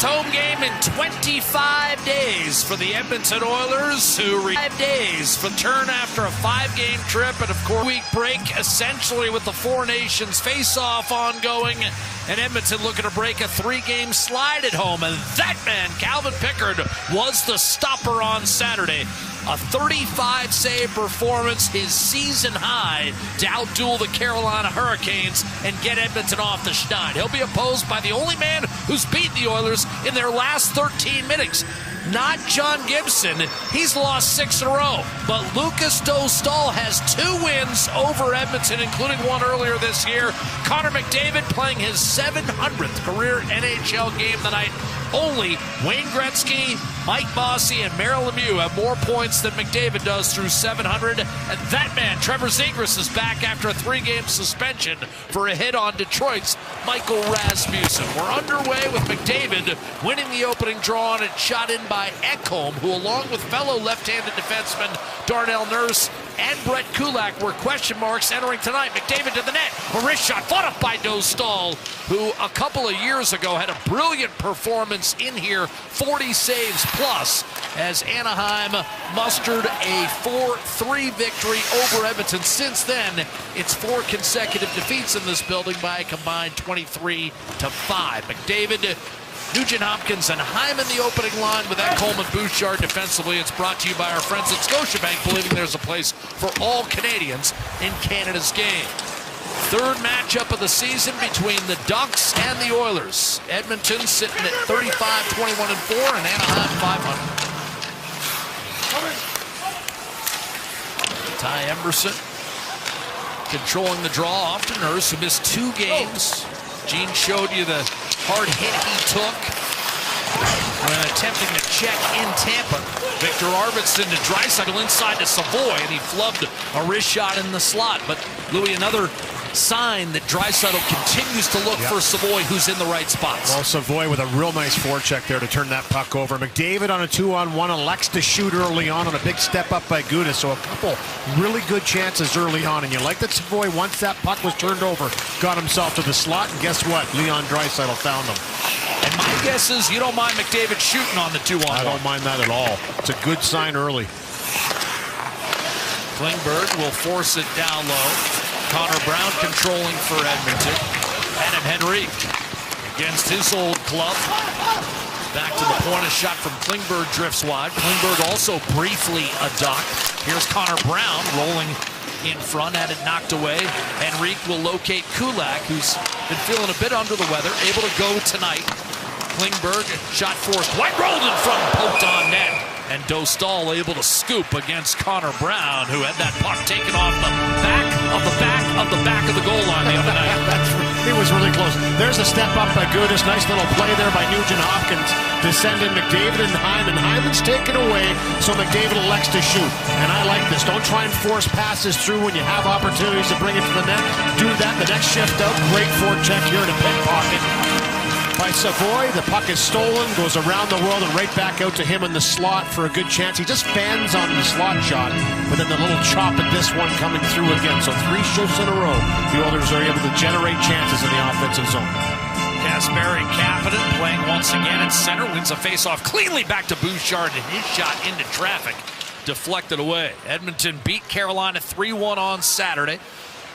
Home game in 25 days for the Edmonton Oilers, who 5 days for turn after a 5-game trip and, of course, week break, essentially with the Four Nations face-off ongoing, and Edmonton looking to break a 3-game slide at home. And that man, Calvin Pickard, was the stopper on Saturday. A 35-save performance, his season high, to outduel the Carolina Hurricanes and get Edmonton off the schneid. He'll be opposed by the only man who's beaten the Oilers in their last 13 minutes. Not John Gibson. He's lost 6 in a row. But Lucas Dostal has 2 wins over Edmonton, including one earlier this year. Connor McDavid playing his 700th career NHL game tonight. Only Wayne Gretzky, Mike Bossy, and Mario Lemieux have more points than McDavid does through 700. And that man, Trevor Zegras, is back after a 3-game suspension for a hit on Detroit's Michael Rasmussen. We're underway with McDavid winning the opening draw on it, shot in by Ekholm, who, along with fellow left-handed defenseman Darnell Nurse and Brett Kulak, were question marks entering tonight. McDavid to the net. A wrist shot fought up by Dostal, who a couple of years ago had a brilliant performance in here, 40 saves plus, as Anaheim mustered a 4-3 victory over Edmonton. Since then, it's 4 consecutive defeats in this building by a combined 23-5. McDavid, Nugent Hopkins, and Hyman the opening line with Ekholm and Bouchard defensively. It's brought to you by our friends at Scotiabank, believing there's a place for all Canadians in Canada's game. Third matchup of the season between the Ducks and the Oilers. Edmonton sitting at 35-21-4 and Anaheim 500. Ty Emberson controlling the draw off to Nurse, who missed 2 games. Gene showed you the hard hit he took when attempting to check in Tampa. Victor Arvidsson to Draisaitl inside to Savoy, and he flubbed a wrist shot in the slot. But Louis, another sign that Draisaitl continues to look for Savoy, who's in the right spots. Well, Savoy with a real nice forecheck there to turn that puck over. McDavid on a 2-on-1 elects to shoot early on a big step up by Gudas. So a couple really good chances early on. And you like that Savoy, once that puck was turned over, got himself to the slot. And guess what? Leon Draisaitl found him. And my guess is you don't mind McDavid shooting on the 2-on-1. I don't mind that at all. It's a good sign early. Klingberg will force it down low. Connor Brown controlling for Edmonton. Adam Henrique against his old club. Back to the point. A shot from Klingberg drifts wide. Klingberg also briefly a duck. Here's Connor Brown rolling in front, had it knocked away. Henrique will locate Kulak, who's been feeling a bit under the weather, able to go tonight. Klingberg shot forced. White rolled in front, poked on net. And Dostal able to scoop against Connor Brown, who had that puck taken off the back of the back of the back of the goal line the other night. He was really close. There's a step up by Gudas. Nice little play there by Nugent Hopkins to send in McDavid and Hyman. Hyman's taken away, so McDavid elects to shoot. And I like this. Don't try and force passes through when you have opportunities to bring it to the net. Do that. The next shift out. Great forecheck here to pickpocket by Savoy. The puck is stolen, goes around the world and right back out to him in the slot for a good chance. He just fans on the slot shot, but then the little chop at this one coming through again. So 3 shifts in a row, the Oilers are able to generate chances in the offensive zone. Kasperi Kapanen playing once again at center, wins a faceoff cleanly back to Bouchard, and his shot into traffic deflected away. Edmonton beat Carolina 3-1 on Saturday.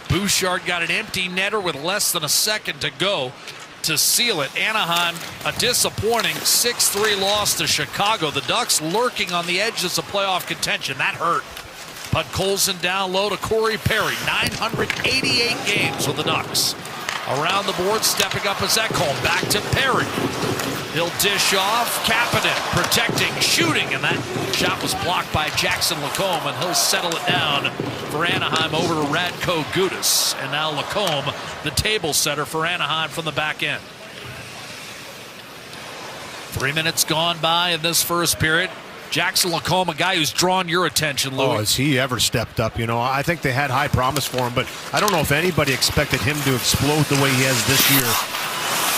Bouchard got an empty netter with less than a second to go to seal it. Anaheim, a disappointing 6-3 loss to Chicago. The Ducks lurking on the edges of playoff contention. That hurt. But Colson down low to Corey Perry. 988 games with the Ducks. Around the board, stepping up is Ekholm. Back to Perry. He'll dish off. Kapanen protecting, shooting, and that shot was blocked by Jackson Lacombe, and he'll settle it down for Anaheim over to Radko Gudas. And now Lacombe, the table setter for Anaheim from the back end. 3 minutes gone by in this first period. Jackson Lacombe, a guy who's drawn your attention, Louis. Oh, has he ever stepped up? You know, I think they had high promise for him, but I don't know if anybody expected him to explode the way he has this year.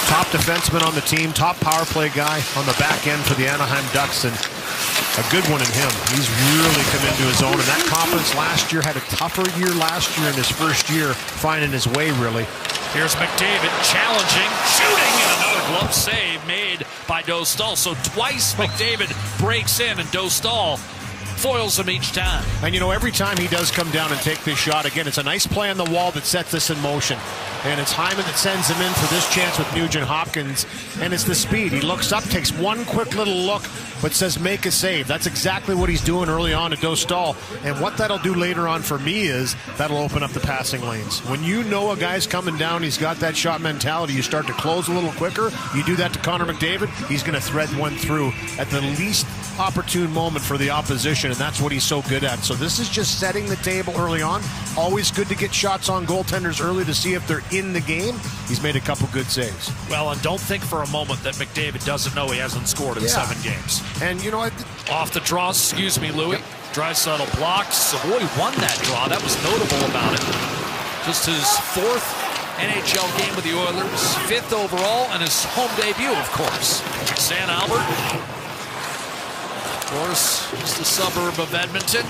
Top defenseman on the team, top power play guy on the back end for the Anaheim Ducks, and a good one in him. He's really come into his own, and that confidence last year, had a tougher year last year in his first year, finding his way, really. Here's McDavid challenging, shooting, and another glove save made by Dostal. So twice McDavid breaks in, and Dostal foils him each time. And you know, every time he does come down and take this shot, again, it's a nice play on the wall that sets this in motion. And it's Hyman that sends him in for this chance with Nugent Hopkins. And it's the speed. He looks up, takes one quick little look, but says make a save. That's exactly what he's doing early on to Dostal. And what that'll do later on for me is that'll open up the passing lanes. When you know a guy's coming down, he's got that shot mentality, you start to close a little quicker. You do that to Connor McDavid, he's going to thread one through at the least opportune moment for the opposition, and that's what he's so good at. So this is just setting the table early on. Always good to get shots on goaltenders early to see if they're in the game. He's made a couple good saves. Well, and don't think for a moment that McDavid doesn't know he hasn't scored in 7 games. And you know what? Off the draw, excuse me, Louis. Draisaitl blocks. Savoy won that draw. That was notable about it. Just his 4th NHL game with the Oilers, 5th overall, and his home debut, of course. San Albert, of course, just a suburb of Edmonton.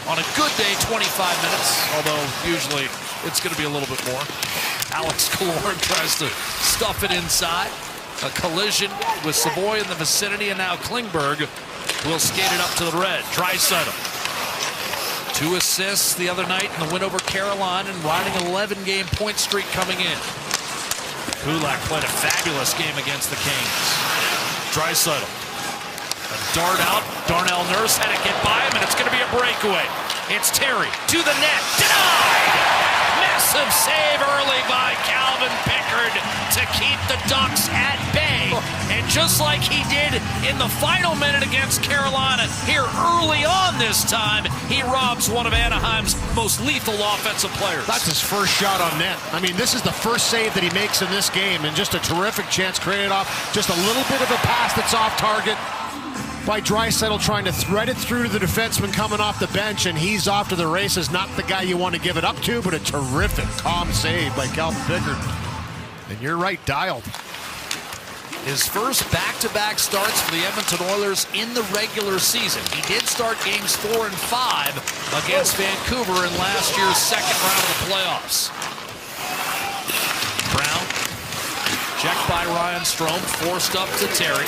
On a good day, 25 minutes, although usually it's going to be a little bit more. Alex Killorn tries to stuff it inside. A collision with Savoy in the vicinity, and now Klingberg will skate it up to the red. Draisaitl, 2 assists the other night in the win over Carolina, and riding an 11-game point streak coming in. Kulak played a fabulous game against the Canes. Draisaitl, a dart out. Darnell Nurse had to get by him, and it's going to be a breakaway. It's Terry to the net. Denied! Massive save early by Calvin Pickard to keep the Ducks at bay. And just like he did in the final minute against Carolina, here early on this time, he robs one of Anaheim's most lethal offensive players. That's his first shot on net. I mean, this is the first save that he makes in this game, and just a terrific chance created off just a little bit of a pass that's off target by Draisaitl, trying to thread it through to the defenseman coming off the bench, and he's off to the races. Not the guy you want to give it up to, but a terrific, calm save by Calvin Pickard. And you're right, dialed. His first back-to-back starts for the Edmonton Oilers in the regular season. He did start games 4 and 5 against Vancouver in last year's second round of the playoffs. Brown, checked by Ryan Strome, forced up to Terry.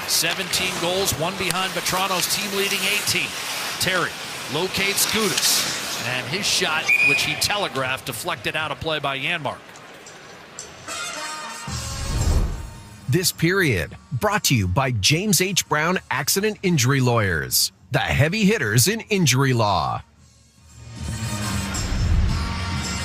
17 goals, 1 behind Vetrano's team-leading 18. Terry locates Gudas, and his shot, which he telegraphed, deflected out of play by Janmark. This period brought to you by James H. Brown Accident Injury Lawyers, the heavy hitters in injury law.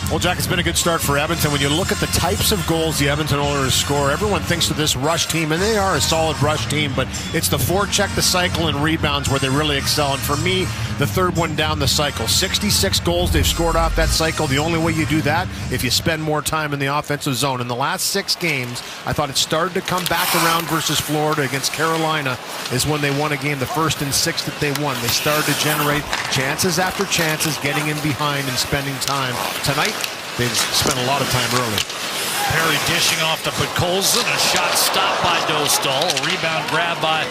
Well, Jack, it's been a good start for Edmonton. When you look at the types of goals the Edmonton Oilers score, everyone thinks of this rush team, and they are a solid rush team, but it's the forecheck, the cycle, and rebounds where they really excel. And for me, the third one down the cycle. 66 goals they've scored off that cycle. The only way you do that, if you spend more time in the offensive zone. In the last 6 games, I thought it started to come back around versus Florida. Against Carolina is when they won a game, the first and 6th that they won. They started to generate chances after chances, getting in behind and spending time. Tonight, they've spent a lot of time early. Perry dishing off to Podkolzin. A shot stopped by Dostal. A rebound grab by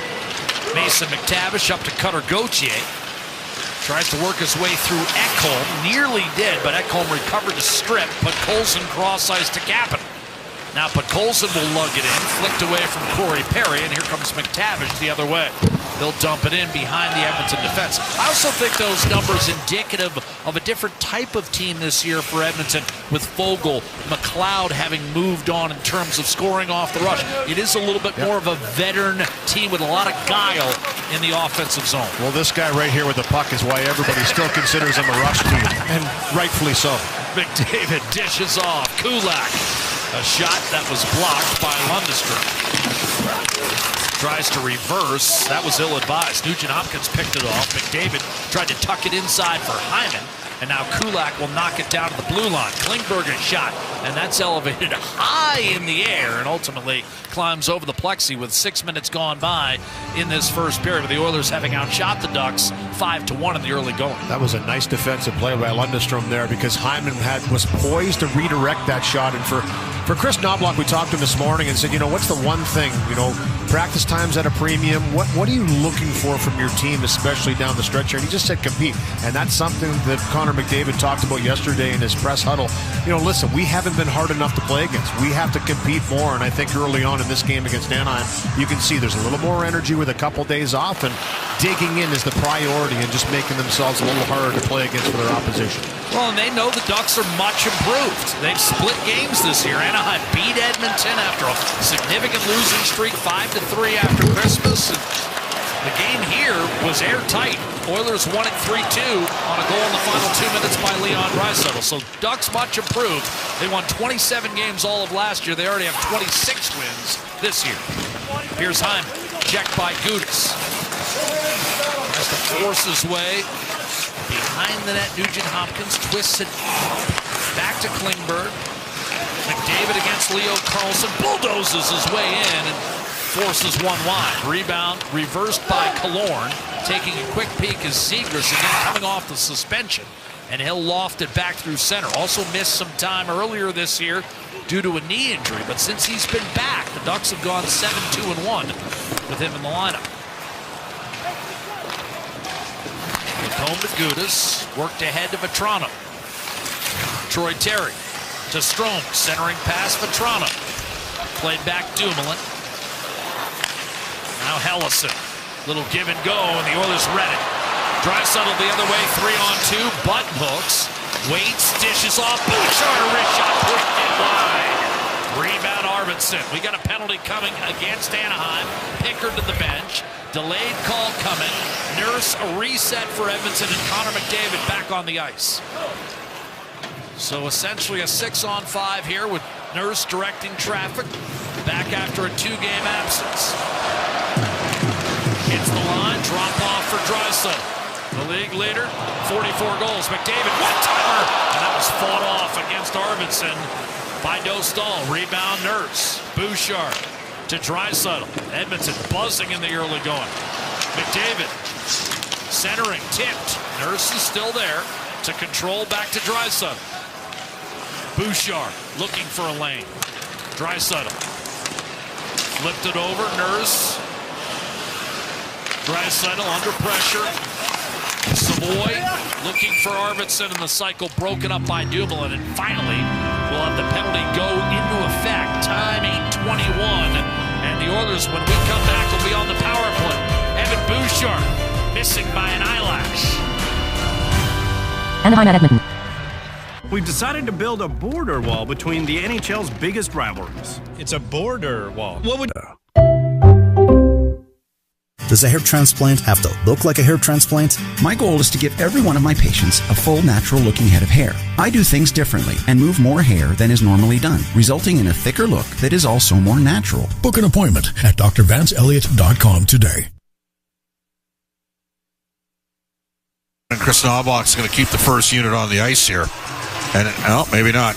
Mason McTavish up to Cutter Gauthier. Tries to work his way through Ekholm. Nearly did, but Ekholm recovered the strip. Podkolzin cross ice to Kapanen. Now Podkolzin will lug it in. Flicked away from Corey Perry, and here comes McTavish the other way. They'll dump it in behind the Edmonton defense. I also think those numbers indicative of a different type of team this year for Edmonton, with Fogle, McLeod having moved on in terms of scoring off the rush. It is a little bit more of a veteran team with a lot of guile in the offensive zone. Well, this guy right here with the puck is why everybody still considers him a rush team, and rightfully so. McDavid dishes off. Kulak. A shot that was blocked by Lundestrom. Tries to reverse. That was ill-advised. Nugent Hopkins picked it off. McDavid tried to tuck it inside for Hyman. And now Kulak will knock it down to the blue line. Klingberg a shot, and that's elevated high in the air and ultimately climbs over the plexi with 6 minutes gone by in this first period, with the Oilers having outshot the Ducks 5-1 in the early going. That was a nice defensive play by Lundestrom there, because Hyman was poised to redirect that shot, and for For Chris Knobloch, we talked to him this morning and said, what's the one thing, practice time's at a premium. What are you looking for from your team, especially down the stretch here? And he just said compete. And that's something that Connor McDavid talked about yesterday in his press huddle. Listen, we haven't been hard enough to play against. We have to compete more. And I think early on in this game against Anaheim, you can see there's a little more energy with a couple days off, and digging in is the priority and just making themselves a little harder to play against for their opposition. Well, and they know the Ducks are much improved. They've split games this year. Anaheim beat Edmonton after a significant losing streak, 5-3 after Christmas. And the game here was airtight. Oilers won it 3-2 on a goal in the final 2 minutes by Leon Draisaitl. So Ducks much improved. They won 27 games all of last year. They already have 26 wins this year. Here's Hyman, checked by Gudas. Has to force his way behind the net. Nugent Hopkins twists it back to Klingberg. McDavid against Leo Carlsson, bulldozes his way in and forces one wide. Rebound reversed by Killorn. Taking a quick peek is Zegras again, coming off the suspension, and he'll loft it back through center. Also missed some time earlier this year due to a knee injury, but since he's been back, the Ducks have gone 7-2-1 with him in the lineup. Home to Gudas, worked ahead to Vetrano. Troy Terry to Strome, centering pass Vetrano. Played back Dumoulin. Now Hellison, little give and go, and the Oilers read it. Draisaitl the other way, 3-on-2, button hooks. Waits, dishes off, Bouchard, a wrist shot, pushed it wide. Rebound Arvidsson. We got a penalty coming against Anaheim. Pickard to the bench. Delayed call coming. Nurse, a reset for Edmonton, and Connor McDavid back on the ice. So essentially a 6-on-5 here with Nurse directing traffic. Back after a 2-game absence. Hits the line, drop off for Draisaitl. The league leader, 44 goals. McDavid, one-timer, and that was fought off against Arvidsson by Dostal. Rebound Nurse. Bouchard to Draisaitl. Edmonton buzzing in the early going. McDavid centering, tipped. Nurse is still there to control back to Draisaitl. Bouchard looking for a lane. Draisaitl flipped it over. Nurse. Draisaitl under pressure. Savoy looking for Arvidsson, and the cycle broken up by Dumoulin. And finally, we'll have the penalty go into effect. Time 8:21. And the Oilers, when we come back, will be on the power play. Evan Bouchard missing by an eyelash. Anaheim at Edmonton. We've decided to build a border wall between the NHL's biggest rivalries. It's a border wall. What would... Does a hair transplant have to look like a hair transplant? My goal is to give every one of my patients a full, natural-looking head of hair. I do things differently and move more hair than is normally done, resulting in a thicker look that is also more natural. Book an appointment at drvanceelliott.com today. And Chris Knobloch's going to keep the first unit on the ice here. And, no, maybe not.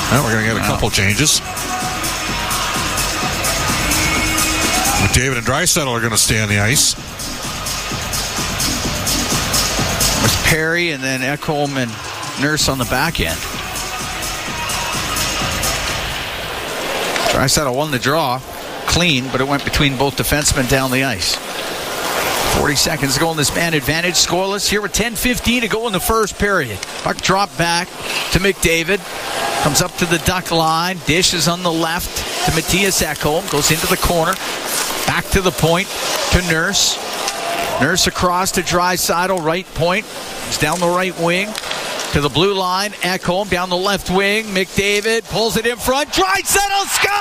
Well, we're going to get a couple changes. McDavid and Draisaitl are going to stay on the ice. There's Perry and then Ekholm and Nurse on the back end. Draisaitl won the draw clean, but it went between both defensemen down the ice. 40 seconds to go in this man advantage. Scoreless here with 10:15 to go in the first period. Puck dropped back to McDavid. Comes up to the Duck line. Dishes on the left to Matthias Ekholm. Goes into the corner. Back to the point to Nurse. Nurse across to Draisaitl, right point. He's down the right wing to the blue line. Ekholm down the left wing. McDavid pulls it in front. Draisaitl scores!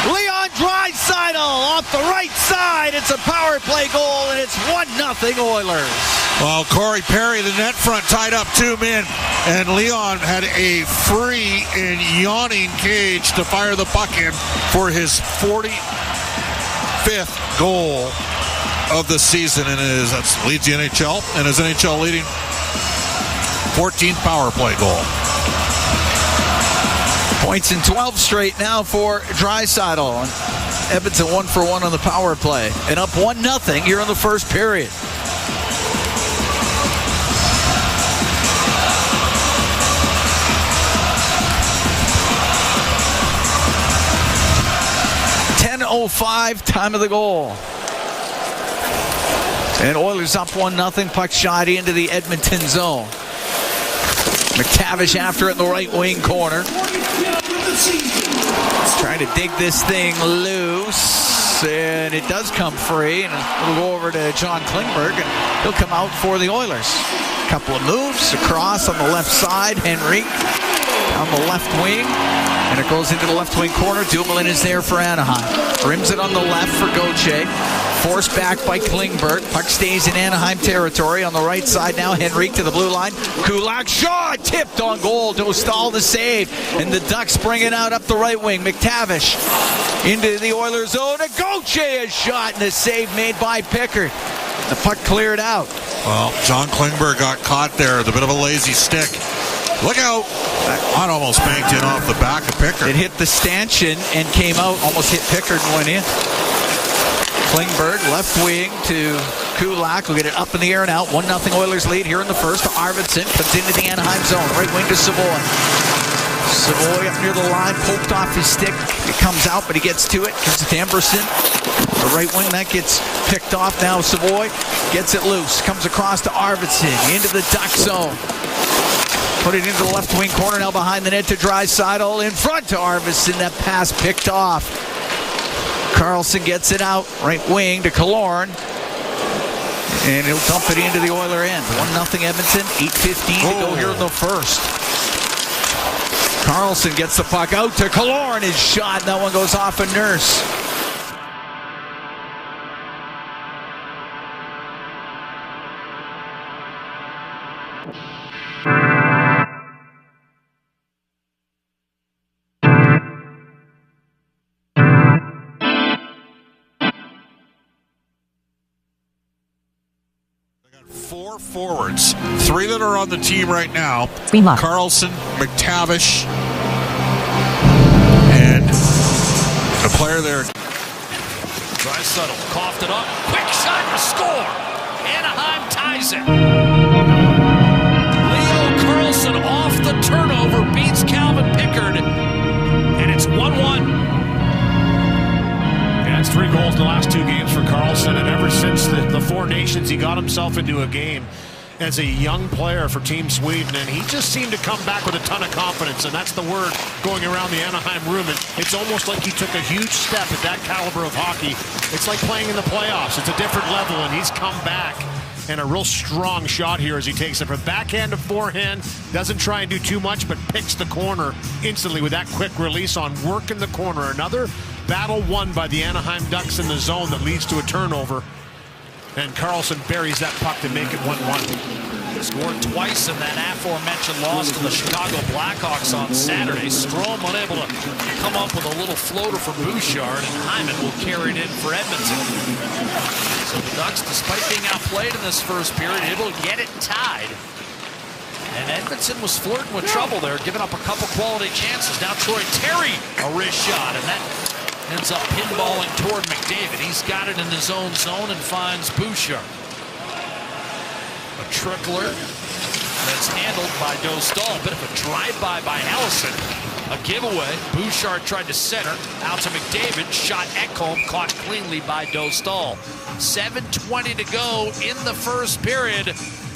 Leon Draisaitl off the right side. It's a power play goal, and it's 1-0 Oilers. Well, Corey Perry, the net front, tied up 2 men, and Leon had a free and yawning cage to fire the puck in for his 45th goal of the season, and that leads the NHL, and his NHL leading 14th power play goal. Points in 12 straight now for Draisaitl. Edmonton 1-for-1 on the power play, and up 1-0 here in the first period. 10:05, time of the goal. And Oilers up 1-0. Puck shot into the Edmonton zone. McTavish after it in the right wing corner. Trying to dig this thing loose. And it does come free. And it'll go over to John Klingberg. And he'll come out for the Oilers. Couple of moves across on the left side. Henrique on the left wing. And it goes into the left wing corner. Dumoulin is there for Anaheim. Rims it on the left for Gauthier. Forced back by Klingberg. Puck stays in Anaheim territory. On the right side now, Henrique to the blue line. Kulak shot, tipped on goal. Dostal the save. And the Ducks bring it out up the right wing. McTavish into the Oilers zone. And Gauthier is shot, and a save made by Pickard. The puck cleared out. Well, John Klingberg got caught there with a bit of a lazy stick. Look out. That almost banked in off the back of Pickard. It hit the stanchion and came out. Almost hit Pickard and went in. Klingberg, left wing to Kulak. Will get it up in the air and out. 1-0 Oilers lead here in the first. Arvidsson comes into the Anaheim zone. Right wing to Savoy. Savoy up near the line, poked off his stick. It comes out, but he gets to it. Gives it to Emberson. The right wing, that gets picked off now. Savoy gets it loose. Comes across to Arvidsson. Into the Duck zone. Put it into the left wing corner now behind the net to Draisaitl. In front to Arvidsson. That pass picked off. Karlsson gets it out. Right wing to Killorn. And he'll dump it into the Oiler end. 1-0 Edmonton. 8:15 to go here in the first. Karlsson gets the puck out to Killorn. His shot. That one goes off a Nurse. Four forwards, three that are on the team right now. Karlsson, McTavish, and a player there. Draisaitl coughed it up. Quick shot and score. Anaheim ties it. Leo Karlsson off the turnover beats Calvin Pickard, and it's 1-1. It's 3 goals in the last 2 games for Karlsson, and ever since the Four Nations, he got himself into a game as a young player for Team Sweden, and he just seemed to come back with a ton of confidence, and that's the word going around the Anaheim room. And it's almost like he took a huge step at that caliber of hockey. It's like playing in the playoffs. It's a different level, and he's come back. And a real strong shot here as he takes it from backhand to forehand. Doesn't try and do too much, but picks the corner instantly with that quick release on work in the corner. Another battle won by the Anaheim Ducks in the zone that leads to a turnover. And Karlsson buries that puck to make it 1-1. Scored twice in that aforementioned loss to the Chicago Blackhawks on Saturday. Strome unable to come up with a little floater for Bouchard, and Hyman will carry it in for Edmonton. So the Ducks, despite being outplayed in this first period, able to get it tied. And Edmonton was flirting with trouble there, giving up a couple quality chances. Now Troy Terry, a wrist shot, and that ends up pinballing toward McDavid. He's got it in his own zone and finds Bouchard. A trickler that's handled by Dostal. Bit of a drive-by by Allison. A giveaway. Bouchard tried to center. Out to McDavid. Shot Ekholm. Caught cleanly by Dostal. 7:20 to go in the first period.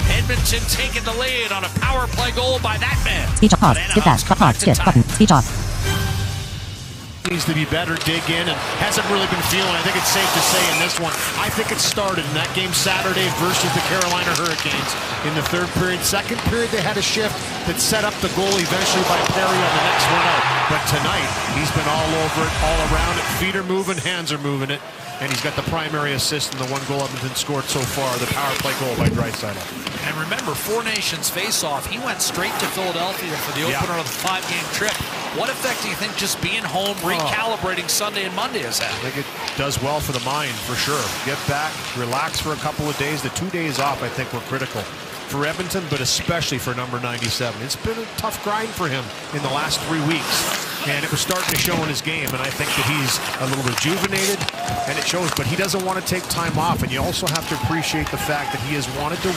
Edmonton taking the lead on a power play goal by that man. Speech off. Skip that. Skip button. Speech off. Needs to be better, dig in, and hasn't really been feeling. I think it's safe to say in this one, I think it started in that game Saturday versus the Carolina Hurricanes in the third period. Second period, they had a shift that set up the goal eventually by Perry on the next one out. But tonight, he's been all over it, all around it. Feet are moving, hands are moving it. And he's got the primary assist in the 1 goal Edmonton scored so far, the power play goal by Draisaitl. And remember, Four Nations face-off. He went straight to Philadelphia for the opener of the 5-game trip. What effect do you think just being home, recalibrating Sunday and Monday has had? I think it does well for the mind, for sure. Get back, relax for a couple of days. The 2 days off, I think, were critical for Edmonton, but especially for number 97. It's been a tough grind for him in the last 3 weeks. And it was starting to show in his game, and I think that he's a little rejuvenated, and it shows, but he doesn't want to take time off, and you also have to appreciate the fact that he has wanted to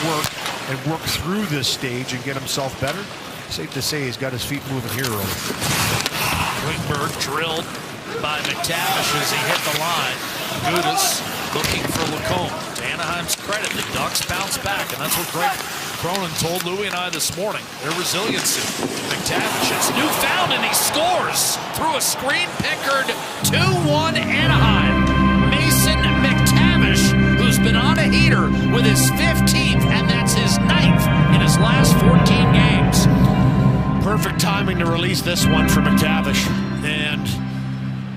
work through this stage and get himself better. Safe to say he's got his feet moving here early. Klingberg drilled by McTavish as he hit the line. Gudas looking for Lacombe. To Anaheim's credit, the Ducks bounce back, and that's what Greg Cronin told Louie and I this morning. Their resiliency. McTavish, it's newfound, and he scores through a screen. Pickard, 2-1 Anaheim. Mason McTavish, who's been on a heater with his 15th, and that's his 9th in his last 14 games. Perfect timing to release this one for McTavish. And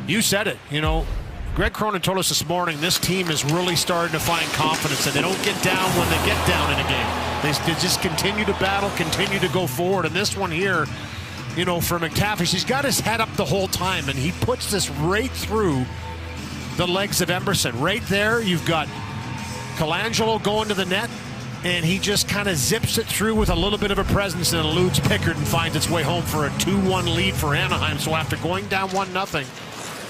you said it, Greg Cronin told us this morning this team is really starting to find confidence, and they don't get down when they get down in a game. They just continue to battle, continue to go forward. And this one here, for McTavish, he's got his head up the whole time, and he puts this right through the legs of Emerson. Right there, you've got Colangelo going to the net, and he just kind of zips it through with a little bit of a presence and eludes Pickard and finds its way home for a 2-1 lead for Anaheim. So after going down 1-0,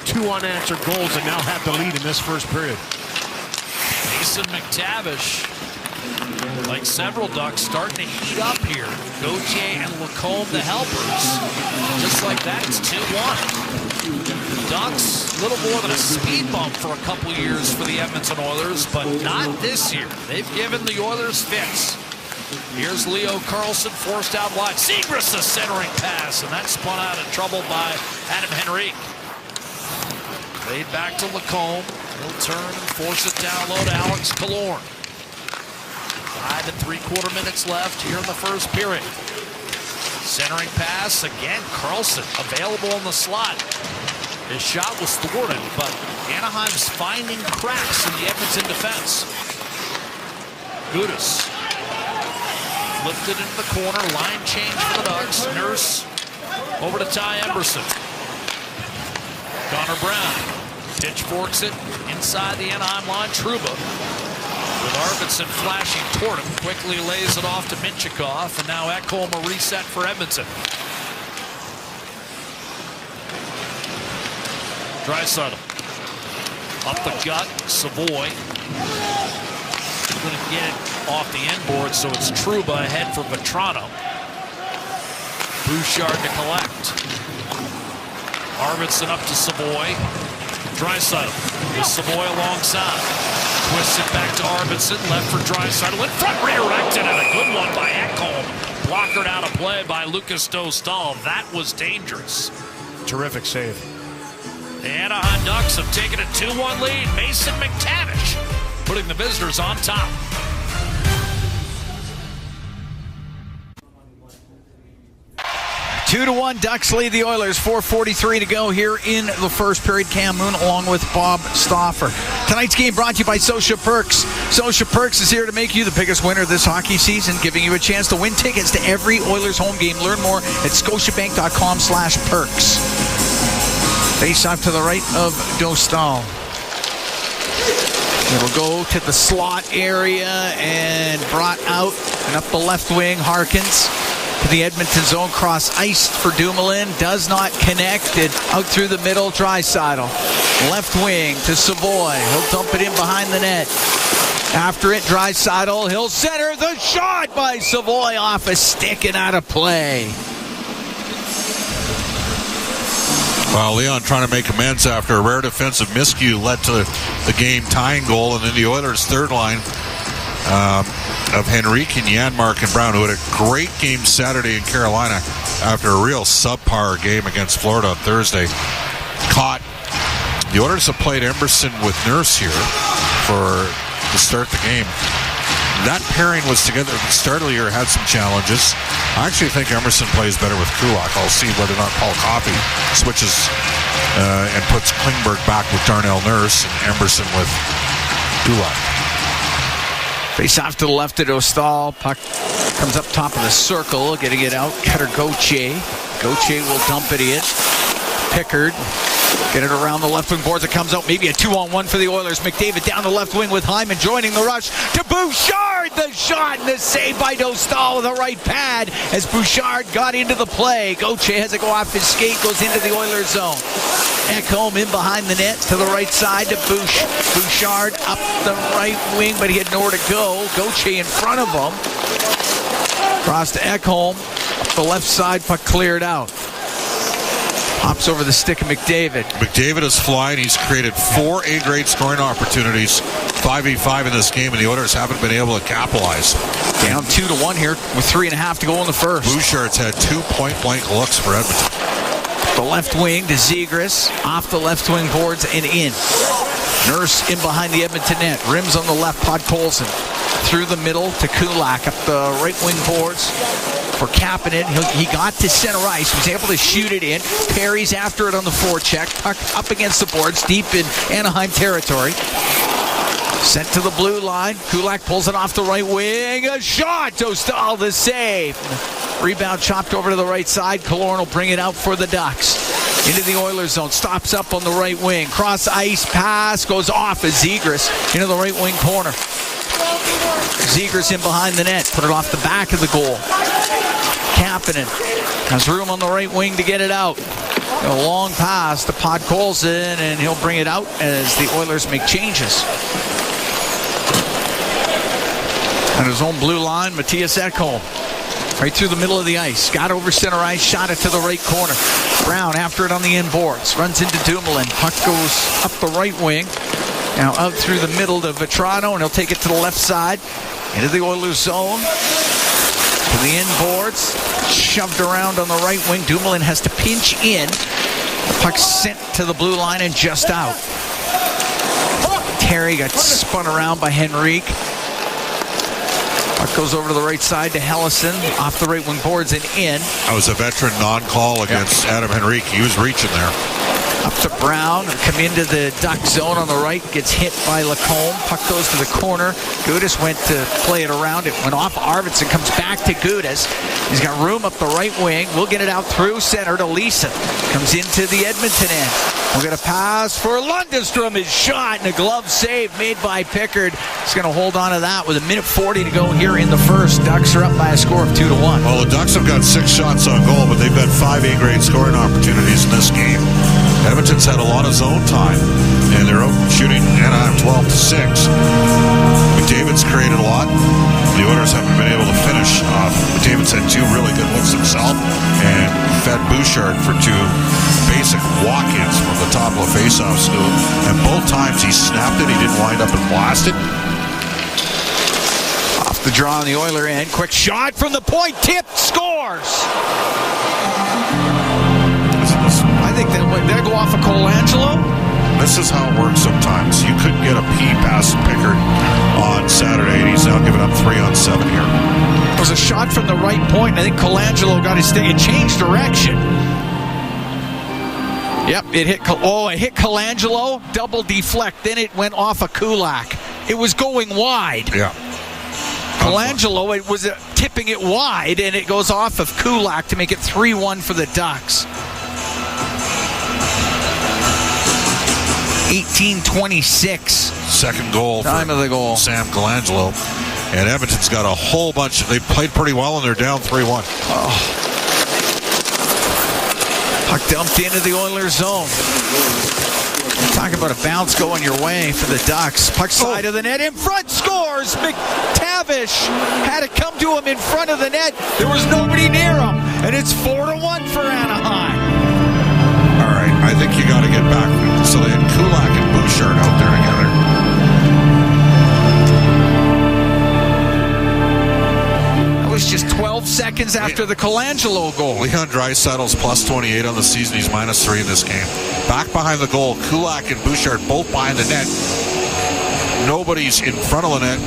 2 unanswered goals, and now have the lead in this first period. Mason McTavish, like several Ducks, starting to heat up here. Gauthier and Lacombe, the helpers. Just like that, it's 2-1. Ducks, a little more than a speed bump for a couple years for the Edmonton Oilers, but not this year. They've given the Oilers fits. Here's Leo Carlson, forced out wide. Zegras, the centering pass, and that's spun out of trouble by Adam Henrique. Laid back to Lacombe. He'll turn and force it down low to Alex Killorn. 5 3/4 minutes left here in the first period. Centering pass again. Carlson available in the slot. His shot was thwarted, but Anaheim's finding cracks in the Edmonton defense. Gudas flipped it into the corner. Line change for the Ducks. Nurse over to Ty Emberson. Connor Brown pitchforks it inside the Anaheim line. Trouba with Arvidsson flashing toward him. Quickly lays it off to Minchikov, and now Ekholm a reset for Edmonton. Draisaitl up the gut. Savoy going to get it off the inboard, so it's Trouba ahead for Vetrano. Bouchard to collect. Arvidsson up to Savoy. Draisaitl with Savoy alongside. Twists it back to Arvidsson. Left for Draisaitl. In front, redirected, and a good one by Ekholm. Blockered out of play by Lucas Dostal. That was dangerous. Terrific save. The Anaheim Ducks have taken a 2-1 lead. Mason McTavish putting the visitors on top. Two to 1, Ducks lead the Oilers. 4:43 to go here in the first period. Cam Moon along with Bob Stauffer. Tonight's game brought to you by Social Perks. Social Perks is here to make you the biggest winner this hockey season, giving you a chance to win tickets to every Oilers home game. Learn more at scotiabank.com/perks. Face off to the right of Dostal. It'll go to the slot area and brought out and up the left wing. Harkins to the Edmonton zone, cross ice for Dumoulin, does not connect. It out through the middle. Draisaitl left wing to Savoy. He'll dump it in behind the net. After it, Draisaitl, he'll center. The shot by Savoy off a stick and out of play. Well, Leon trying to make amends after a rare defensive miscue led to the game-tying goal, and then the Oilers' third line of Henrique and Janmark and Brown, who had a great game Saturday in Carolina after a real subpar game against Florida on Thursday. Caught. The Oilers have played Emberson with Nurse here to start the game. That pairing was together at the start of the year, had some challenges. I actually think Emerson plays better with Kulak. I'll see whether or not Paul Coffey switches and puts Klingberg back with Darnell Nurse and Emerson with Kulak. Face off to the left of Dostal. Puck comes up top of the circle, getting it out. Cutter Gauthier. Gauthier will dump it in. Pickard. Get it around the left wing boards. It comes out. Maybe a 2-on-1 for the Oilers. McDavid down the left wing with Hyman joining the rush to Bouchard. The shot and the save by Dostal with a right pad as Bouchard got into the play. Gauthier has to go off his skate, goes into the Oilers zone. Ekholm in behind the net to the right side to Bouchard up the right wing, but he had nowhere to go. Gauthier in front of him. Cross to Ekholm. Up the left side, puck cleared out. Hops over the stick of McDavid. McDavid is flying. He's created 4 A-grade scoring opportunities, 5v5 in this game, and the Oilers haven't been able to capitalize. Down 2-1 here with 3.5 to go in the first. Bouchard's had 2 point-blank looks for Edmonton. The left wing to Zegras, off the left wing boards and in. Nurse in behind the Edmonton net. Rims on the left, Podkolzin. Through the middle to Kulak, up the right wing boards for Kapanen. He got to center ice, was able to shoot it in. Perry's after it on the forecheck. Puck up against the boards, deep in Anaheim territory. Sent to the blue line. Kulak pulls it off the right wing. A shot! Dostal the save. Rebound chopped over to the right side. Killorn will bring it out for the Ducks. Into the Oilers zone. Stops up on the right wing. Cross ice pass goes off as Zegras into the right wing corner. Zegras in behind the net. Put it off the back of the goal. Kapanen has room on the right wing to get it out. A long pass to Podkolzin, and he'll bring it out as the Oilers make changes. On his own blue line, Matthias Ekholm. Right through the middle of the ice. Got over center ice, shot it to the right corner. Brown after it on the inboards. Runs into Dumoulin. Puck goes up the right wing. Now out through the middle to Vetrano, and he'll take it to the left side. Into the Oilers zone. To the inboards. Shoved around on the right wing. Dumoulin has to pinch in. The puck sent to the blue line and just out. Terry got spun around by Henrique. Puck goes over to the right side to Hellison. Off the right wing boards and in. That was a veteran non-call against Adam Henrique. He was reaching there. Up to Brown, come into the Duck zone on the right, gets hit by Lacombe. Puck goes to the corner. Gudas went to play it around. It went off Arvidsson, comes back to Gudas. He's got room up the right wing. We'll get it out through center to Leeson. Comes into the Edmonton end. We'll get a pass for Lundestrom. His shot and a glove save made by Pickard. He's going to hold on to that with 1:40 to go here in the first. Ducks are up by a score of 2-1. Well, the Ducks have got 6 shots on goal, but they've got 5 A-grade scoring opportunities in this game. Edmonton's had a lot of zone time, and they're out shooting Anaheim 12-6. McDavid's created a lot. The Oilers haven't been able to finish off. McDavid's had 2 really good looks himself and fed Bouchard for 2 basic walk-ins from the top of the face-off slew. And both times he snapped it. He didn't wind up and blast it. Off the draw on the Oiler end. Quick shot from the point. Tipped. Scores. I think that go off of Colangelo. This is how it works sometimes. You couldn't get a P past Pickard on Saturday, and he's now giving up 3 on 7 here. It was a shot from the right point. I think Colangelo got his stick. It changed direction. Yep, it hit Colangelo, double deflect. Then it went off of Kulak. It was going wide. Yeah. Colangelo, it was tipping it wide, and it goes off of Kulak to make it 3-1 for the Ducks. 18:26. Second goal. Time of the goal. Sam Colangelo. And Edmonton's got a whole bunch. They played pretty well, and they're down 3-1. Oh. Puck dumped into the Oilers zone. Talk about a bounce going your way for the Ducks. Puck side of the net. In front scores. McTavish had it come to him in front of the net. There was nobody near him. And it's 4-1 for Anaheim. All right, I think you got to get back. So they had Kulak and Bouchard out there together. That was just 12 seconds after the Colangelo goal. Leon Draisaitl's plus 28 on the season. He's minus 3 in this game. Back behind the goal, Kulak and Bouchard both behind the net. Nobody's in front of the net.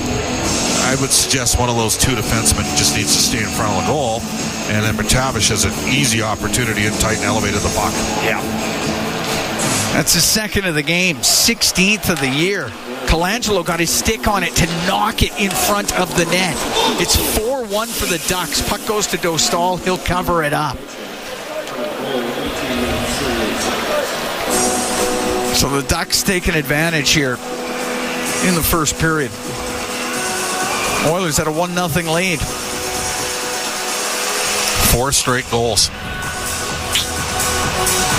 I would suggest one of those 2 defensemen just needs to stay in front of the goal. And then McTavish has an easy opportunity and tight and elevated the puck. Yeah. That's his second of the game, 16th of the year. Colangelo got his stick on it to knock it in front of the net. It's 4-1 for the Ducks. Puck goes to Dostal. He'll cover it up. So the Ducks taking advantage here in the first period. Oilers had a 1-0 lead. 4 straight goals.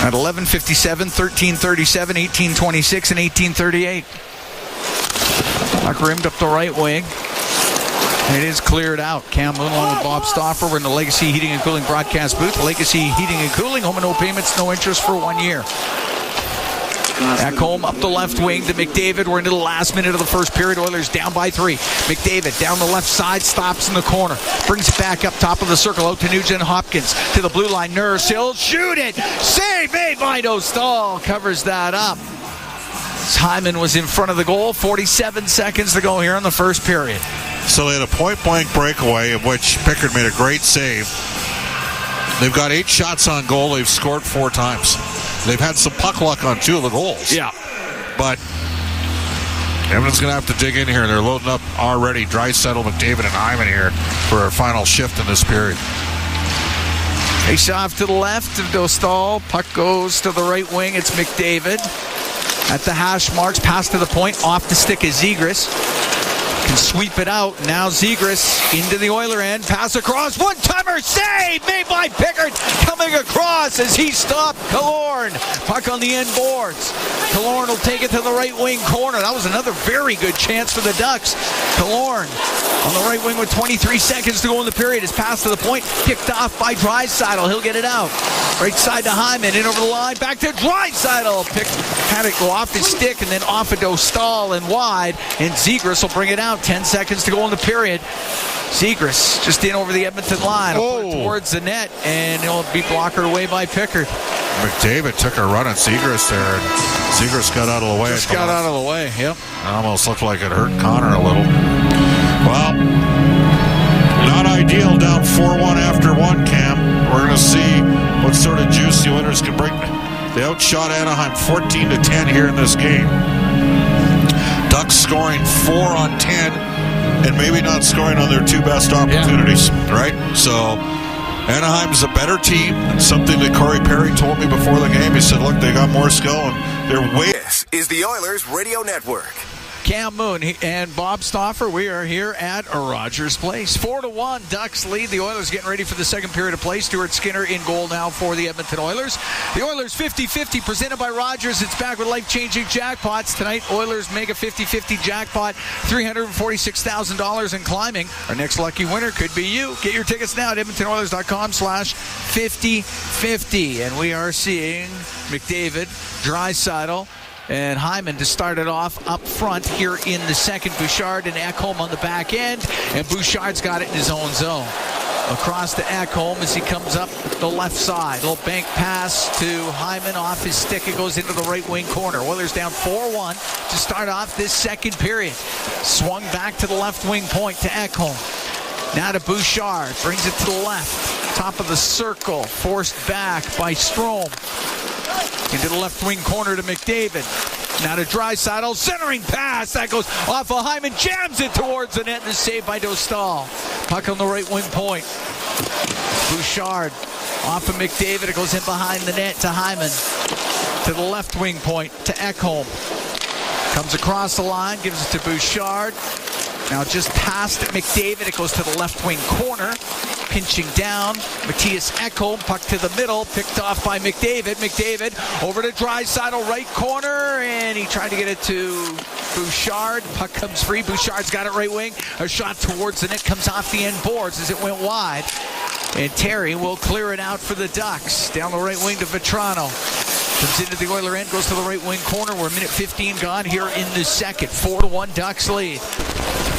At 11:57, 13:37, 18:26, and 18:38. Puck rimmed up the right wing. It is cleared out. Cam Moon along with Bob Stauffer. We're in the Legacy Heating and Cooling broadcast booth. Legacy Heating and Cooling, home and no payments, no interest for 1 year. Ekholm up the left wing to McDavid. We're into the last minute of the first period. Oilers down by 3. McDavid down the left side, stops in the corner. Brings it back up top of the circle, out to Nugent Hopkins. To the blue line, Nurse. He'll shoot it. Save made by Dostal. Covers that up. Hyman was in front of the goal. 47 seconds to go here in the first period. So they had a point-blank breakaway, of which Pickard made a great save. They've got 8 shots on goal. They've scored 4 times. They've had some puck luck on 2 of the goals. Yeah. But Edmonton's going to have to dig in here. They're loading up already. Draisaitl, McDavid, and Hyman here for our final shift in this period. Face off to the left of Dostal. Puck goes to the right wing. It's McDavid. At the hash marks, pass to the point. Off the stick is Zegras. Can sweep it out. Now Zegras into the Oiler end. Pass across. One-timer save made by Pickard. Coming across as he stopped Killorn. Puck on the end boards. Killorn will take it to the right wing corner. That was another very good chance for the Ducks. Killorn on the right wing with 23 seconds to go in the period. His pass to the point. Picked off by Draisaitl. He'll get it out. Right side to Hyman. In over the line. Back to Draisaitl. Had it go off his stick and then off of Dostal and wide. And Zegras will bring it out. 10 seconds to go in the period. Zegras just in over the Edmonton line. Put it towards the net, and it'll be blockered away by Pickard. McDavid took a run at Zegras there, and Zegras got out of the way. Just got out of the way, yep. It almost looked like it hurt Connor a little. Well, not ideal, down 4-1 after 1, Cam. We're going to see what sort of juice the Oilers can bring. They outshot Anaheim 14-10 here in this game. Ducks scoring 4 on 10 and maybe not scoring on their 2 best opportunities, right? So Anaheim's a better team. It's something that Corey Perry told me before the game. He said, look, they got more skill and they're way. This is the Oilers Radio Network. Cam Moon and Bob Stauffer, we are here at Rogers Place. 4-1, Ducks lead. The Oilers getting ready for the second period of play. Stuart Skinner in goal now for the Edmonton Oilers. The Oilers 50-50 presented by Rogers. It's back with life-changing jackpots. Tonight, Oilers mega 50-50 jackpot, $346,000 and climbing. Our next lucky winner could be you. Get your tickets now at EdmontonOilers.com/50-50. And we are seeing McDavid, Draisaitl, and Hyman to start it off up front here in the second. Bouchard and Ekholm on the back end, and Bouchard's got it in his own zone. Across to Ekholm as he comes up the left side. Little bank pass to Hyman off his stick. It goes into the right wing corner. Oilers down 4-1 to start off this second period. Swung back to the left wing point to Ekholm. Now to Bouchard. Brings it to the left. Top of the circle. Forced back by Strome. Into the left wing corner to McDavid. Now to Draisaitl. Centering pass. That goes off of Hyman. Jams it towards the net and is saved by Dostal. Puck on the right wing point. Bouchard off of McDavid. It goes in behind the net to Hyman. To the left wing point to Ekholm. Comes across the line. Gives it to Bouchard. Now just past McDavid. It goes to the left wing corner. Pinching down. Matthias Ekholm. Puck to the middle. Picked off by McDavid. McDavid over to Draisaitl. Right corner. And he tried to get it to Bouchard. Puck comes free. Bouchard's got it right wing. A shot towards the net. Comes off the end boards as it went wide. And Terry will clear it out for the Ducks. Down the right wing to Vetrano. Comes into the Oiler end. Goes to the right wing corner. We're a minute 15 gone here in the second. 4-1 Ducks lead.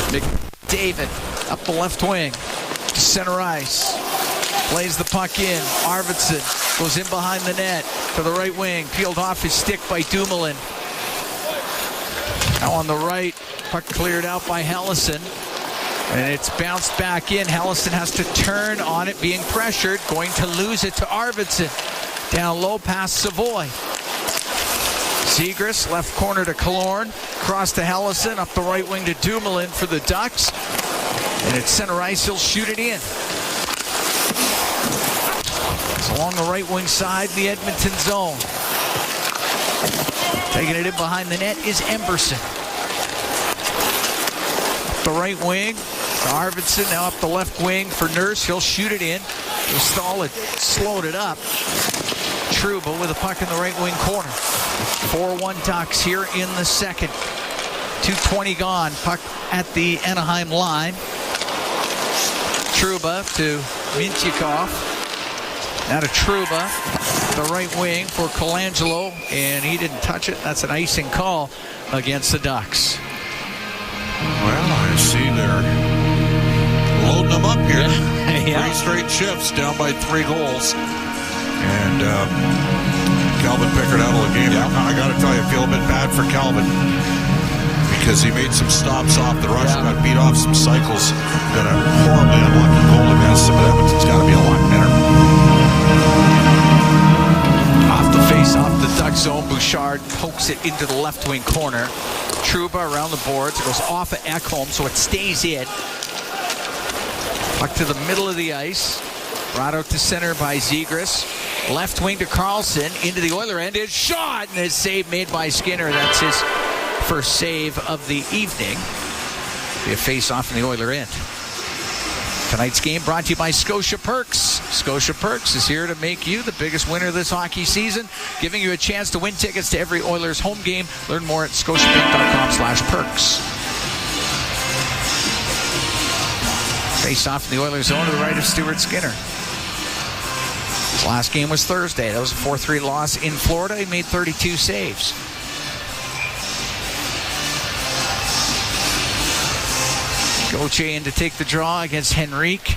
McDavid up the left wing to center ice. Plays the puck in. Arvidsson goes in behind the net to the right wing. Peeled off his stick by Dumoulin. Now on the right, puck cleared out by Helleson. And it's bounced back in. Helleson has to turn on it, being pressured. Going to lose it to Arvidsson. Down low past Savoy. Zegras, left corner to Killorn. Cross to Helleson, up the right wing to Dumoulin for the Ducks. And at center ice, he'll shoot it in. It's along the right wing side, the Edmonton zone. Taking it in behind the net is Emberson. Up the right wing to Arvidsson, now up the left wing for Nurse. He'll shoot it in. Dostal had slowed it up. Trouba with a puck in the right wing corner. 4-1 Ducks here in the second. 2:20 gone. Puck at the Anaheim line. Trouba to Mintyukov. Now to Trouba, the right wing for Colangelo, and he didn't touch it. That's an icing call against the Ducks. Well, I see they're loading them up here. Yeah. 3 straight shifts, down by 3 goals. And Calvin Pickard out of the game. Yeah. I got to tell you, I feel a bit bad for Calvin because he made some stops off the rush, got beat off some cycles, got a horribly unlucky goal against him. Edmonton's got to be a lot better. Off the face-off, the Duck zone, Bouchard pokes it into the left wing corner. Trouba around the boards. It goes off of Ekholm, so it stays in. Puck to the middle of the ice. Brought out to center by Zegras. Left wing to Carlson. Into the Oiler end. It's shot, and it's save made by Skinner. That's his first save of the evening. Be a face-off in the Oiler end. Tonight's game brought to you by Scotia Perks. Scotia Perks is here to make you the biggest winner this hockey season, giving you a chance to win tickets to every Oilers home game. Learn more at scotiabank.com/perks. Face off in the Oilers zone to the right of Stuart Skinner. His last game was Thursday. That was a 4-3 loss in Florida. He made 32 saves. Gauthier in to take the draw against Henrique.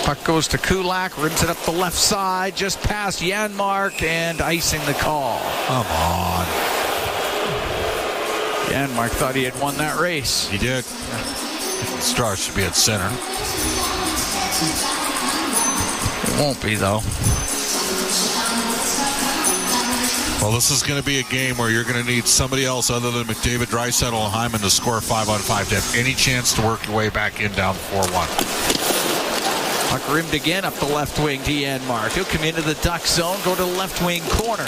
Puck goes to Kulak, rims it up the left side, just past Janmark, and icing the call. Come on. Janmark thought he had won that race. He did. Star should be at center. It won't be, though. Well, this is going to be a game where you're going to need somebody else other than McDavid, Draisaitl, and Hyman to score 5-on-5 to have any chance to work your way back in down 4-1. Puck rimmed again up the left wing to Janmark. He'll come into the Duck zone, go to the left wing corner.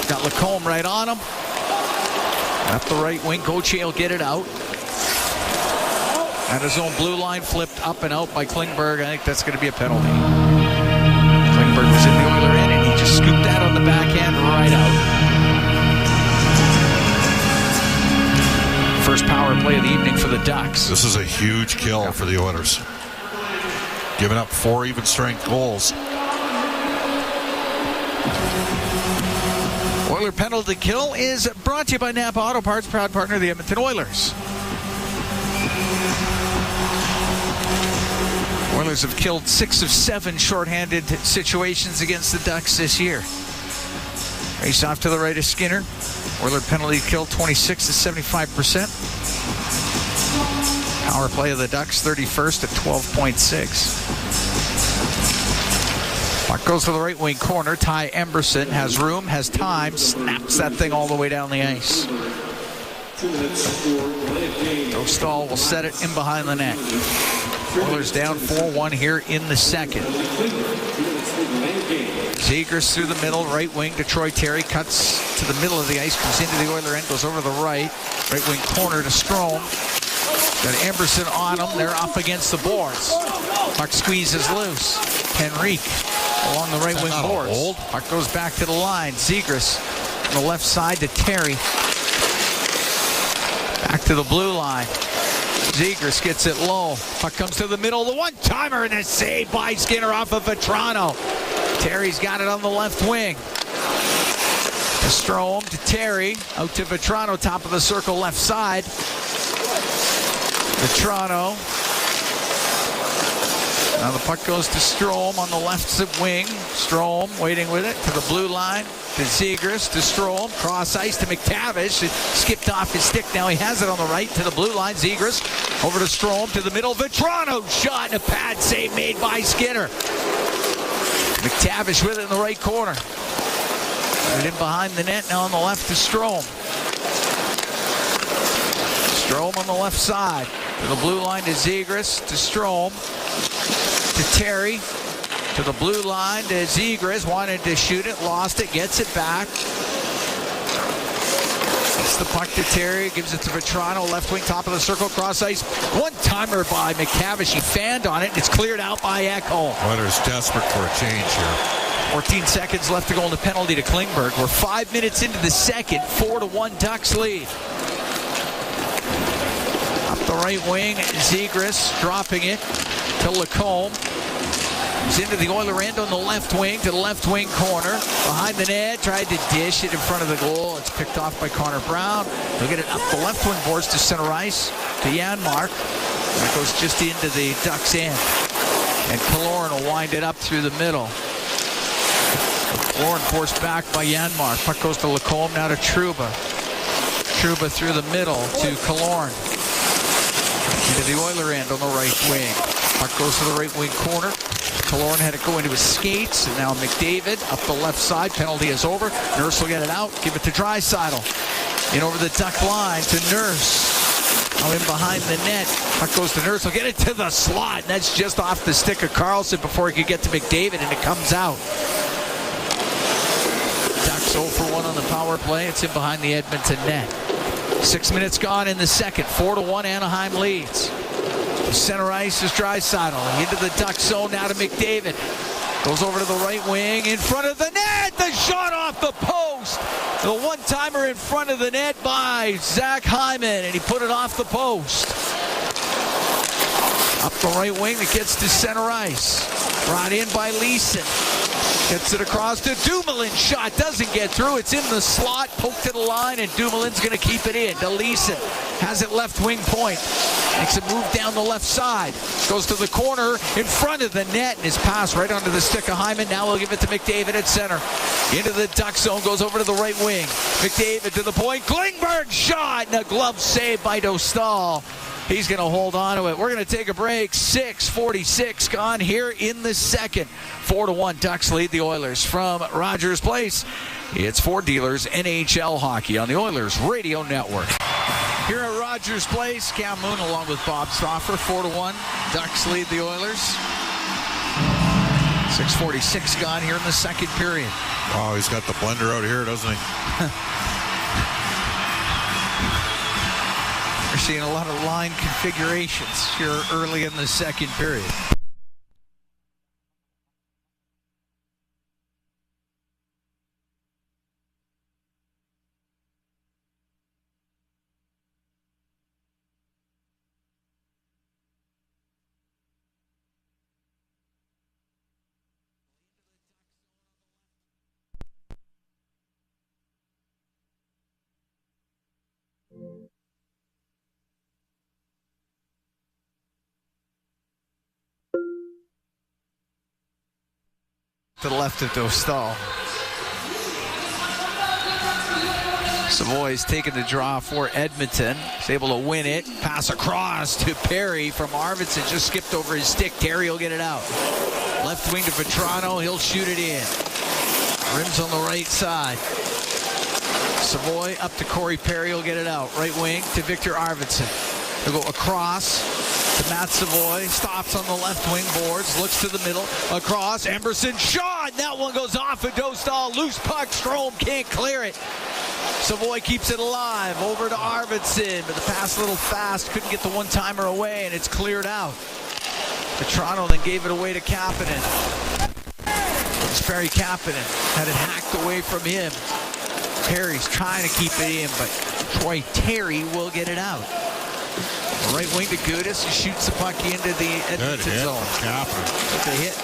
Got Lacombe right on him. Up the right wing, Gauthier will get it out. And his own blue line flipped up and out by Klingberg. I think that's going to be a penalty. Klingberg was in the Oiler end, and he just scooped that on the backhand right out. First power play of the evening for the Ducks. This is a huge kill for the Oilers. Giving up 4 even-strength goals. Oiler penalty kill is brought to you by Napa Auto Parts, proud partner of the Edmonton Oilers. Oilers have killed 6 of 7 shorthanded situations against the Ducks this year. Race off to the right of Skinner. Oiler penalty kill 26 to 75%. Power play of the Ducks 31st at 12.6. Puck goes to the right wing corner. Ty Emberson has room, has time, snaps that thing all the way down the ice. Dostal will set it in behind the net. Oilers down 4-1 here in the second. Zegras through the middle, right wing to Troy Terry, cuts to the middle of the ice, comes into the Oiler end, goes over the right wing corner to Strome. Got Emberson on him, they're up against the boards. Puck squeezes loose. Henrique along the right wing boards. Puck goes back to the line. Zegras on the left side to Terry. Back to the blue line. Zegras gets it low. Puck comes to the middle. The one-timer and a save by Skinner off of Vetrano. Terry's got it on the left wing. To Strome, to Terry. Out to Vetrano, top of the circle, left side. Vetrano. Now the puck goes to Strome on the left wing. Strome waiting with it to the blue line. To Zegras, to Strome, cross ice to McTavish. It skipped off his stick. Now he has it on the right to the blue line. Zegras over to Strome to the middle. Vetrano shot and a pad save made by Skinner. McTavish with it in the right corner. Right in behind the net. Now on the left to Strome. Strome on the left side. To the blue line to Zegras, to Strome, to Terry. To the blue line to Zegras, wanted to shoot it, lost it, gets it back. Gets the puck to Terry, gives it to Vetrano, left wing, top of the circle, cross ice. One-timer by McTavish, he fanned on it, and it's cleared out by Ekholm. Oilers desperate for a change here. 14 seconds left to go in the penalty to Klingberg. We're 5 minutes into the second, 4-1 Ducks lead. Up the right wing, Zegras dropping it. to Lacombe. He's into the Oiler end on the left wing to the left wing corner. Behind the net, tried to dish it in front of the goal. It's picked off by Connor Brown. He'll get it up the left wing boards to center ice to Janmark. That goes just into the Ducks end. And Killorn will wind it up through the middle. Killorn forced back by Janmark. Puck goes to Lacombe, now to Trouba. Trouba through the middle to Killorn. Into the Oiler end on the right wing. Puck goes to the right wing corner. Killorn had it go into his skates, and now McDavid up the left side. Penalty is over. Nurse will get it out. Give it to Draisaitl. In over the Duck line to Nurse. Now in behind the net. Puck goes to Nurse. He'll get it to the slot, and that's just off the stick of Carlson before he could get to McDavid, and it comes out. Ducks 0 for 1 on the power play. It's in behind the Edmonton net. 6 minutes gone in the second. 4-1 Anaheim leads. Center ice is Draisaitl. Into the Duck zone now to McDavid. Goes over to the right wing in front of the net. The shot off the post. The one-timer in front of the net by Zach Hyman, and he put it off the post. Up the right wing, it gets to center ice. Brought in by Leeson. Gets it across to Dumoulin. Shot doesn't get through. It's in the slot. Poked to the line, and Dumoulin's going to keep it in. To Leeson. Has it left wing point. Makes a move down the left side. Goes to the corner in front of the net, and his pass right onto the stick of Hyman. Now we'll give it to McDavid at center. Into the Duck zone. Goes over to the right wing. McDavid to the point. Klingberg shot, and a glove save by Dostal. He's going to hold on to it. We're going to take a break. 6:46 gone here in the second. 4-1 Ducks lead the Oilers from Rogers Place. It's Ford Dealers NHL Hockey on the Oilers Radio Network. Here at Rogers Place, Cam Moon along with Bob Stauffer. 4-1 Ducks lead the Oilers. 6:46 gone here in the second period. Oh, he's got the blender out here, doesn't he? We're seeing a lot of line configurations here early in the second period. To the left of Dostal. Savoy's taking the draw for Edmonton. He's able to win it. Pass across to Perry from Arvidsson. Just skipped over his stick. Terry will get it out. Left wing to Vetrano. He'll shoot it in. Rims on the right side. Savoy up to Corey Perry. He'll get it out. Right wing to Victor Arvidsson. He'll go across to Matt Savoy. Stops on the left wing boards. Looks to the middle. Across. Emberson shot. That one goes off of Dostal. Loose puck. Strome can't clear it. Savoy keeps it alive. Over to Arvidsson. But the pass a little fast. Couldn't get the one-timer away, and it's cleared out. Toronto then gave it away to Kapanen. It's Perry Kapanen. Had it hacked away from him. Perry's trying to keep it in, but Troy Terry will get it out. Right wing to Gudis. He shoots the puck into the Edmonton zone. It's a hit.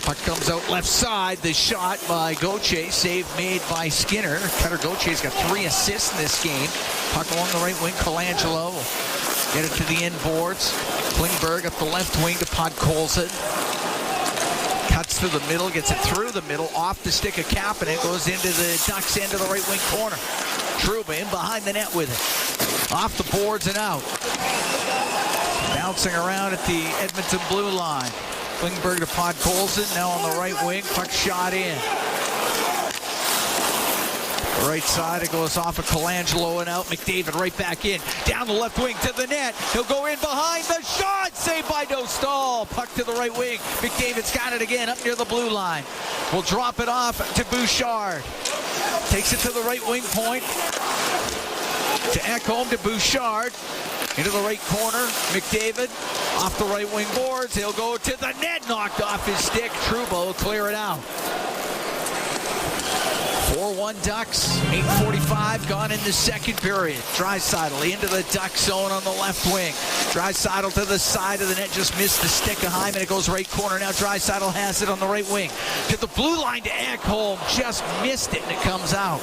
Puck comes out left side. The shot by Gauthier. Save made by Skinner. Cutter Gauthier's got 3 assists in this game. Puck along the right wing. Colangelo will get it to the end boards. Klingberg up the left wing to Podkolzin. Cuts to the middle. Gets it through the middle. Off the stick of Kapanen. Goes into the Ducks end of the right wing corner. Trouba in behind the net with it. Off the boards and out. Bouncing around at the Edmonton blue line. Klingberg to Podkolzin, now on the right wing. Puck shot in. The right side, it goes off of Colangelo and out. McDavid right back in. Down the left wing to the net. He'll go in behind the shot. Saved by Dostal. Puck to the right wing. McDavid's got it again up near the blue line. We'll drop it off to Bouchard. Takes it to the right wing point. To Ekholm to Bouchard. Into the right corner. McDavid off the right wing boards. He'll go to the net. Knocked off his stick. Trouba will clear it out. 4-1 Ducks. 8:45 gone in the second period. Draisaitl into the Duck zone on the left wing. Draisaitl to the side of the net, just missed the stick of Hyman. It goes right corner. Now Draisaitl has it on the right wing. To the blue line to Ekholm. Just missed it, and it comes out.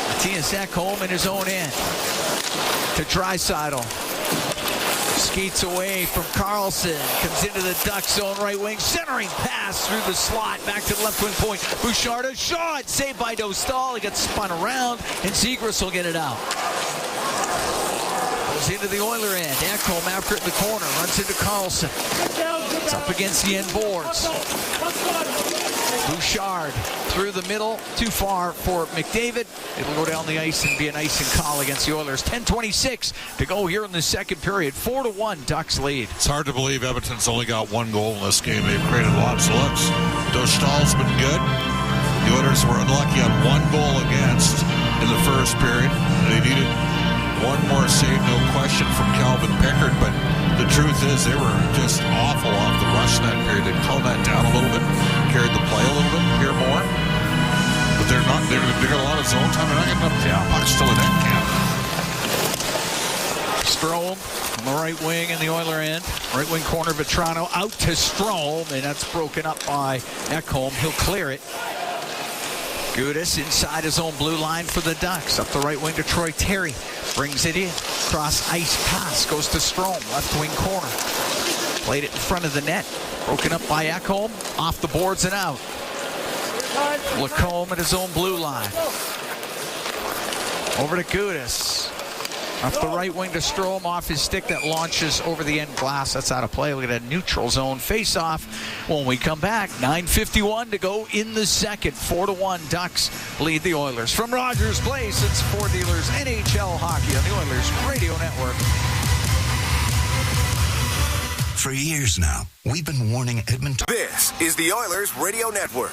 Matthias Ekholm in his own end. To Draisaitl. Skates away from Carlson. Comes into the Duck zone, right wing. Centering pass through the slot. Back to the left wing point. Bouchard, a shot. Saved by Dostal. He gets spun around, and Zegras will get it out. Goes into the Oiler end. Ekholm after it in the corner. Runs into Carlson. It's up against the end boards. Bouchard through the middle, too far for McDavid. It'll go down the ice and be an icing call against the Oilers. 10:26 to go here in the second period. 4-1 Ducks lead. It's hard to believe Edmonton's only got one goal in this game. They've created lots of looks. Dostal's been good. The Oilers were unlucky on one goal against in the first period. They needed one more save, no question, from Calvin Pickard, but the truth is they were just awful off the rush in that period. They toned that down a little bit, carried the play a little bit here more, but they're not. They got a lot of zone time. They're not getting enough pucks to the net camp. Strome on the right wing in the Oiler end. Right wing corner, Vetrano out to Strome, and that's broken up by Ekholm. He'll clear it. Gudas inside his own blue line for the Ducks. Up the right wing to Troy Terry. Brings it in. Cross ice pass. Goes to Strome. Left wing corner. Played it in front of the net. Broken up by Ekholm. Off the boards and out. Lacombe at his own blue line. Over to Gudas. Up the right wing to Strome, off his stick that launches over the end glass. That's out of play. Look at that neutral zone face-off when we come back. 9:51 to go in the second. 4-1 Ducks lead the Oilers. From Rogers Place, it's Ford Dealers NHL Hockey on the Oilers Radio Network. For years now, we've been warning Edmonton. This is the Oilers Radio Network.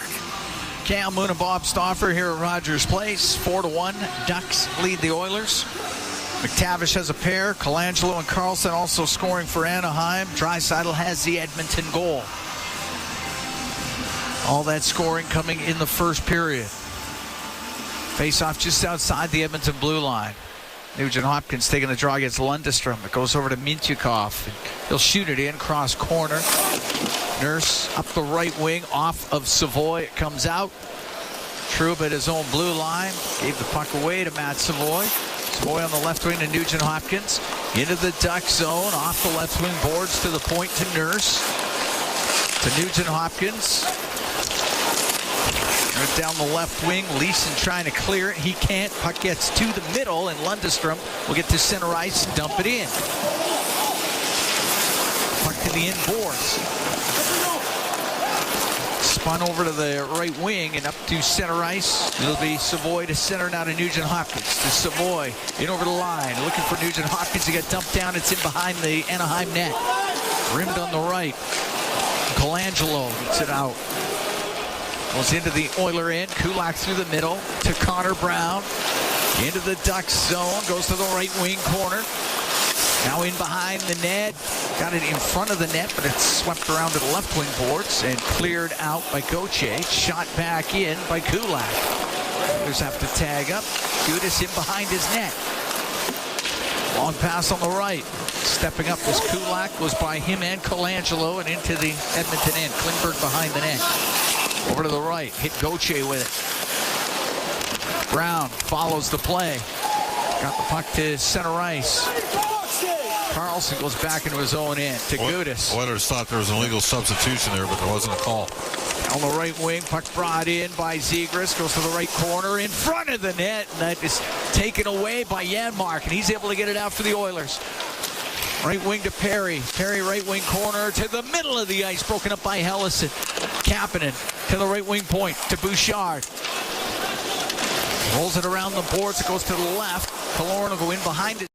Cam Moon and Bob Stauffer here at Rogers Place. 4-1 Ducks lead the Oilers. McTavish has a pair. Colangelo and Carlson also scoring for Anaheim. Draisaitl has the Edmonton goal. All that scoring coming in the first period. Face-off just outside the Edmonton blue line. Nugent Hopkins taking the draw against Lundestrom. It goes over to Mintyukov. He'll shoot it in, cross corner. Nurse up the right wing, off of Savoy. It comes out. Troup at his own blue line. Gave the puck away to Matt Savoy. Savoy on the left wing to Nugent Hopkins. Into the Duck zone, off the left wing boards to the point to Nurse. To Nugent Hopkins. Right down the left wing. Leeson trying to clear it. He can't. Puck gets to the middle, and Lundestrom will get to center ice and dump it in. Puck to the end boards. Spun over to the right wing and up to center ice. It'll be Savoy to center, now to Nugent Hopkins. To Savoy, in over the line. Looking for Nugent Hopkins. He got dumped down. It's in behind the Anaheim net. Rimmed on the right. Colangelo gets it out. Goes into the Oiler end. Kulak through the middle to Connor Brown. Into the Ducks zone. Goes to the right wing corner. Now in behind the net. Got it in front of the net, but it's swept around to the left wing boards and cleared out by Gauthier. Shot back in by Kulak. Oilers have to tag up. Gudas in behind his net. Long pass on the right. Stepping up was Kulak. Goes by him and Colangelo and into the Edmonton end. Klingberg behind the net. Over to the right. Hit Gauthier with it. Brown follows the play. Got the puck to center ice. Carlson goes back into his own end to Gudas. Oilers thought there was an illegal substitution there, but there wasn't a call. On the right wing, puck brought in by Zegras. Goes to the right corner in front of the net. And that is taken away by Janmark, and he's able to get it out for the Oilers. Right wing to Perry. Perry right wing corner to the middle of the ice. Broken up by Hellison. Kapanen to the right wing point to Bouchard. Rolls it around the boards. It goes to the left. Killorn will go in behind it.